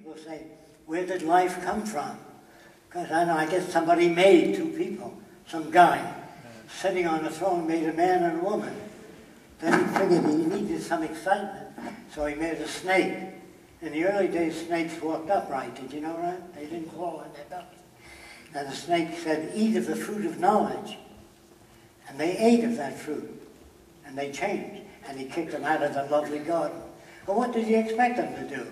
will say, where did life come from? Because I guess somebody made two people, some guy sitting on a throne made a man and a woman. Then he figured he needed some excitement, so he made a snake. In the early days, snakes walked upright. Did you know that? They didn't crawl on their bellies. And the snake said, eat of the fruit of knowledge. And they ate of that fruit. And they changed. And he kicked them out of the lovely garden. Well, what did he expect them to do?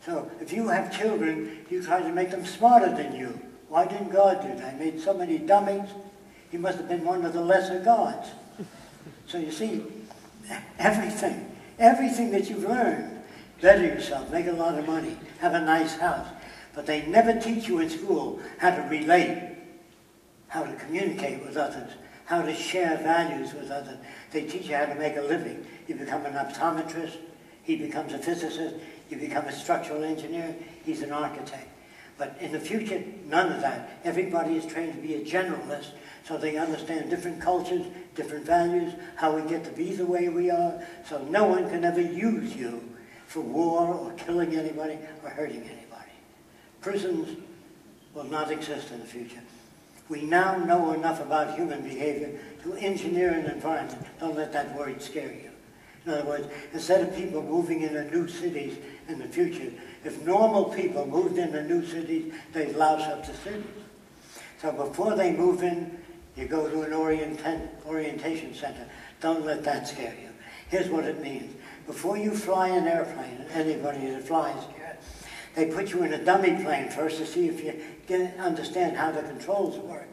So if you have children, you try to make them smarter than you. Why didn't God do that? He made so many dummies. He must have been one of the lesser gods. So you see, everything that you've learned, better yourself, make a lot of money, have a nice house. But they never teach you in school how to relate, how to communicate with others, how to share values with others. They teach you how to make a living. You become an optometrist, he becomes a physicist, you become a structural engineer, he's an architect. But in the future, none of that. Everybody is trained to be a generalist, so they understand different cultures, different values, how we get to be the way we are, so no one can ever use you for war or killing anybody or hurting anybody. Prisons will not exist in the future. We now know enough about human behavior to engineer an environment. Don't let that word scare you. In other words, instead of people moving into new cities in the future, if normal people moved into new cities, they'd louse up the cities. So before they move in, you go to an orientation center. Don't let that scare you. Here's what it means. Before you fly an airplane, anybody that flies here, they put you in a dummy plane first to see if you understand how the controls work.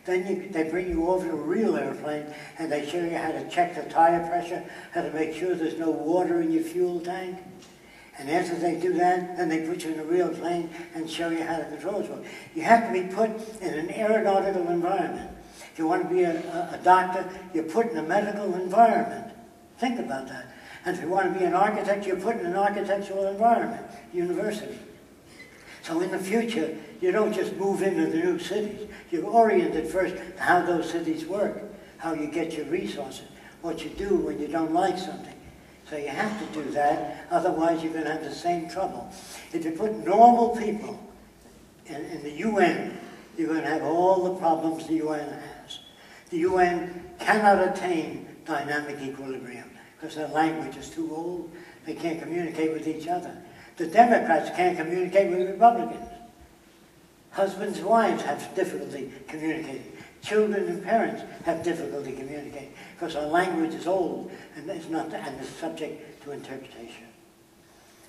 Then they bring you over to a real airplane and they show you how to check the tire pressure, how to make sure there's no water in your fuel tank. And after they do that, then they put you in a real plane and show you how the controls work. You have to be put in an aeronautical environment. If you want to be a doctor, you're put in a medical environment. Think about that. And if you want to be an architect, you're put in an architectural environment, university. So in the future, you don't just move into the new cities. You're oriented first to how those cities work, how you get your resources, what you do when you don't like something. So you have to do that, otherwise you're going to have the same trouble. If you put normal people in the UN, you're going to have all the problems the UN has. The UN cannot attain dynamic equilibrium because their language is too old. They can't communicate with each other. The Democrats can't communicate with Republicans. Husbands and wives have difficulty communicating. Children and parents have difficulty communicating because our language is old and is subject to interpretation.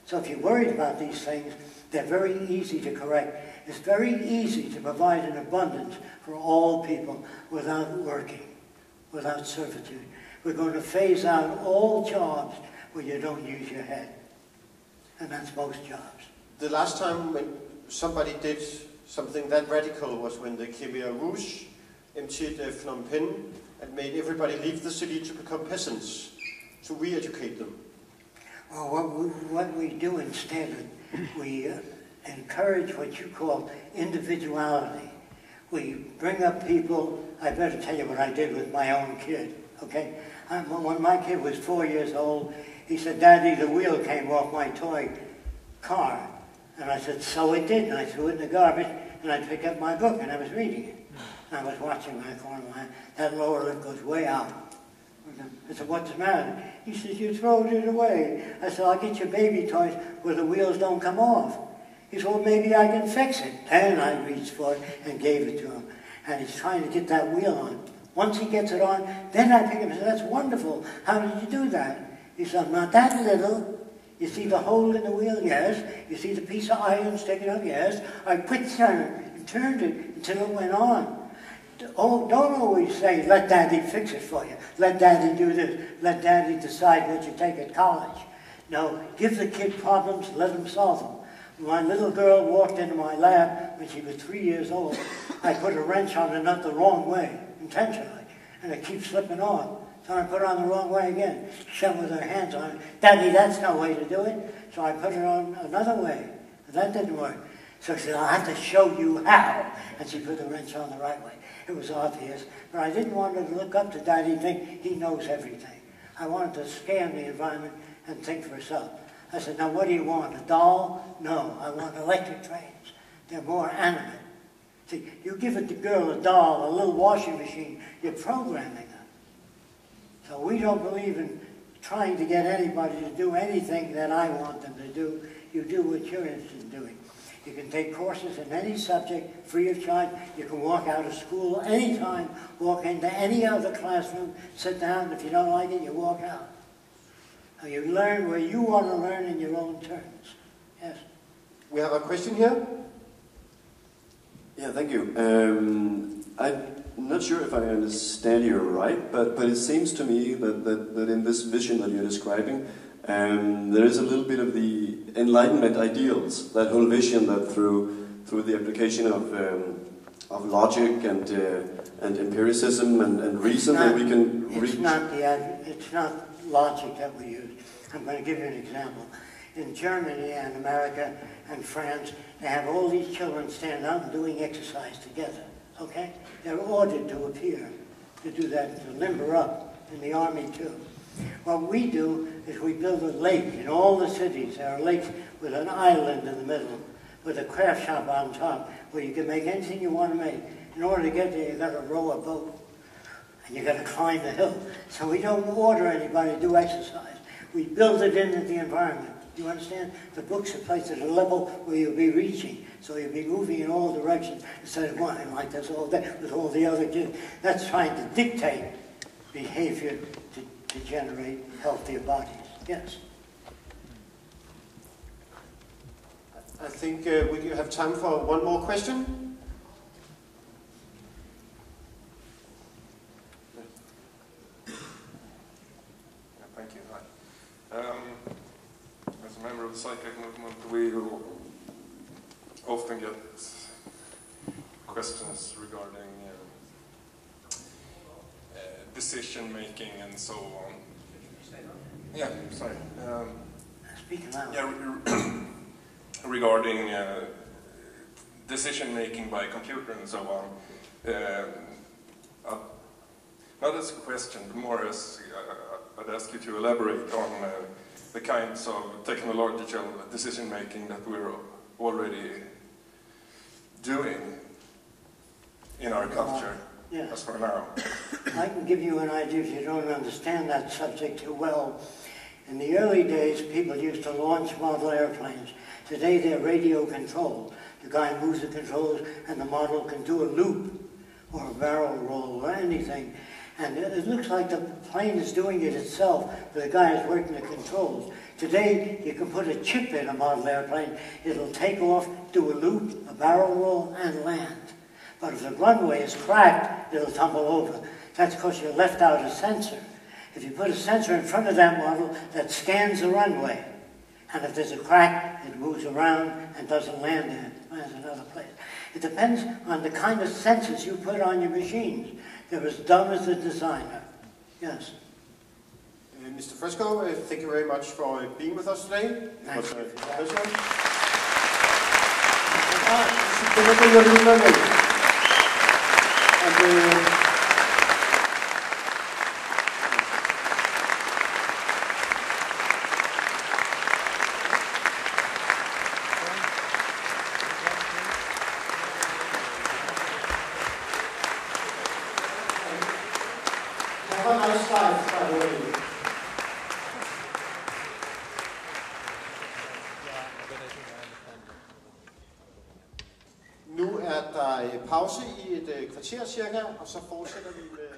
So if you're worried about these things, they're very easy to correct. It's very easy to provide an abundance for all people without working, without servitude. We're going to phase out all jobs where you don't use your head. And that's most jobs. The last time when somebody did something that radical was when the Khmer Rouge emptied Phnom Penh and made everybody leave the city to become peasants, to re-educate them. Well, what we do instead, we encourage what you call individuality. We bring up people. I better tell you what I did with my own kid, okay? When my kid was 4 years old, he said, "Daddy, the wheel came off my toy car." And I said, "So it did." And I threw it in the garbage, and I picked up my book, and I was reading it. And I was watching my corner of my eye. That lower lip goes way out. I said, "What's the matter?" He says, "You throwed it away." I said, "I'll get your baby toys where the wheels don't come off." He said, "Well, maybe I can fix it." And I reached for it and gave it to him. And he's trying to get that wheel on. Once he gets it on, then I pick him and say, "That's wonderful. How did you do that?" He said, "I'm not that little. You see the hole in the wheel? Yes. You see the piece of iron sticking up? Yes. I quit turning and turned it until it went on." Oh, don't always say, "Let Daddy fix it for you. Let Daddy do this. Let Daddy decide what you take at college." No, give the kid problems, let him solve them. My little girl walked into my lab when she was 3 years old. I put a wrench on the nut the wrong way, intentionally, and it keeps slipping on. So I put it on the wrong way again. She sat with her hands on it. "Daddy, that's no way to do it." So I put it on another way, and that didn't work. So she said, "I'll have to show you how." And she put the wrench on the right way. It was obvious, but I didn't want her to look up to Daddy and think he knows everything. I wanted to scan the environment and think for herself. I said, now what do you want, a doll? No, I want electric trains. They're more animate. See, you give a girl a doll, a little washing machine, you're programming her. So we don't believe in trying to get anybody to do anything that I want them to do. You do what you're interested in doing. You can take courses in any subject free of charge. You can walk out of school anytime, walk into any other classroom, sit down. If you don't like it, you walk out. So you learn where you want to learn in your own terms. Yes? We have a question here. Yeah, thank you. I'm not sure if I understand you right, but it seems to me that in this vision that you're describing, there is a little bit of the Enlightenment ideals, that whole vision that through the application of logic and empiricism and reason that we can reach. It's not logic that we use. I'm going to give you an example. In Germany and America and France, they have all these children stand out and doing exercise together. Okay? They're ordered to appear, to do that, to limber up. In the army too. What we do is we build a lake in all the cities. There are lakes with an island in the middle, with a craft shop on top, where you can make anything you want to make. In order to get there, you've got to row a boat, and you've got to climb the hill. So we don't order anybody to do exercise. We build it into the environment. You understand? The books are placed at a level where you'll be reaching. So you'll be moving in all directions instead of going like this all day with all the other kids. That's trying to dictate behavior to generate healthier bodies. Yes? I think we have time for one more question. Thank you. Hi. As a member of the psychic movement, we often get questions regarding decision making and so on. Yeah, sorry. Speak loud. Yeah, regarding decision making by computer and so on. Not as a question, but more as I'd ask you to elaborate on the kinds of technological decision making that we're already doing in our culture. Yeah. As for now. I can give you an idea if you don't understand that subject too well. In the early days, people used to launch model airplanes. Today, they're radio controlled. The guy moves the controls, and the model can do a loop or a barrel roll or anything. And it looks like the plane is doing it itself, but the guy is working the controls. Today, you can put a chip in a model airplane. It'll take off, do a loop, a barrel roll, and land. But if the runway is cracked, it'll tumble over. That's because you left out a sensor. If you put a sensor in front of that model that scans the runway, and if there's a crack, it moves around and doesn't land there, it lands in another place. It depends on the kind of sensors you put on your machines. They're as dumb as the designer. Yes. Mr. Fresco, thank you very much for being with us today. It was a pleasure. Have a nice life, by the way. Nu er der pause i et kvarter cirka, og så fortsætter vi med